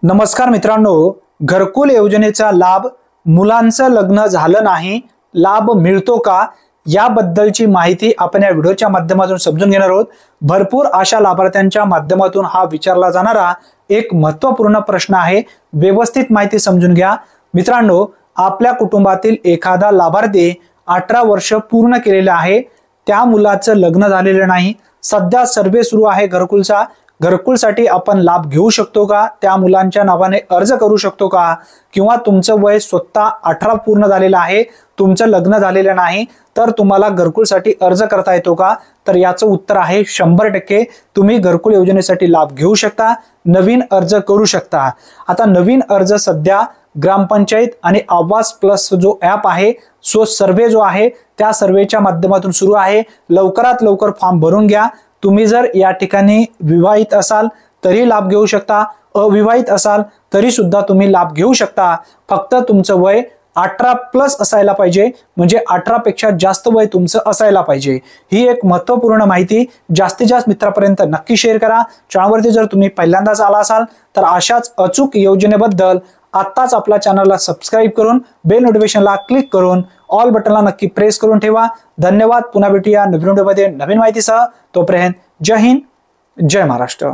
नमस्कार मित्रांनो, घरकुल योजनेचा लाभ मुलांचं लग्न झालं नाही लाभ मिळतो का याबद्दलची माहिती आपण या व्हिडिओच्या माध्यमातून समजून घेणार आहोत। भरपूर अशा लाभार्थ्यांच्या माध्यमातून हा विचारला जाणारा एक महत्त्वपूर्ण प्रश्न आहे। व्यवस्थित माहिती समजून घ्या मित्रांनो। आपल्या कुटुंबातील एखादा लाभार्थी 18 वर्ष पूर्ण केलेले आहे, त्या मुलाचं लग्न झालेलं नाही, सध्या सर्वे सुरू आहे घरकुलचा। घरकुलसाठी आपण लाभ घेऊ शकतो का, त्या मुलांच्या नावाने अर्ज करू शकतो का, किंवा तुमचं वय स्वतः 18 पूर्ण झालेलं आहे, तुमचं लग्न झालेलं नाही, तर तुम्हाला घरकुलसाठी अर्ज करता येतो का? तर याचं उत्तर आहे 100% तुम्ही घरकुल योजनेसाठी लाभ घेऊ शकता, नवीन अर्ज करू शकता। आता नवीन अर्ज सध्या ग्रामपंचायत आणि आवास प्लस जो ॲप आहे, सो सर्वे जो आहे त्या सर्वेच्या माध्यमातून सुरू आहे। लवकरात लवकर फॉर्म भरून घ्या। तुम्ही जर या ठिकाणी विवाहित असाल तरी लाभ घेऊ शकता, अविवाहित असाल तरी सुद्धा तुम्ही लाभ घेऊ शकता। फक्त तुमचं वय 18+ असायला पाहिजे, म्हणजे 18 पेक्षा जास्त वय तुमचं असायला पाहिजे। ही एक महत्त्वपूर्ण माहिती जास्तीत जास्त मित्रांपर्यंत नक्की शेअर करा। चॅनलवरती जर तुम्ही पहिल्यांदाच आला असाल तर अशाच अचूक योजनेबद्दल आत्ताच आपल्या चॅनलला सबस्क्राइब करून बेल नोटिफिकेशनला क्लिक करून ऑल बटनला नक्की प्रेस करून ठेवा। धन्यवाद। पुन्हा भेटूया नवीन व्हिडिओमध्ये नवीन माहितीसह। तोपर्यंत जय हिंद, जय महाराष्ट्र।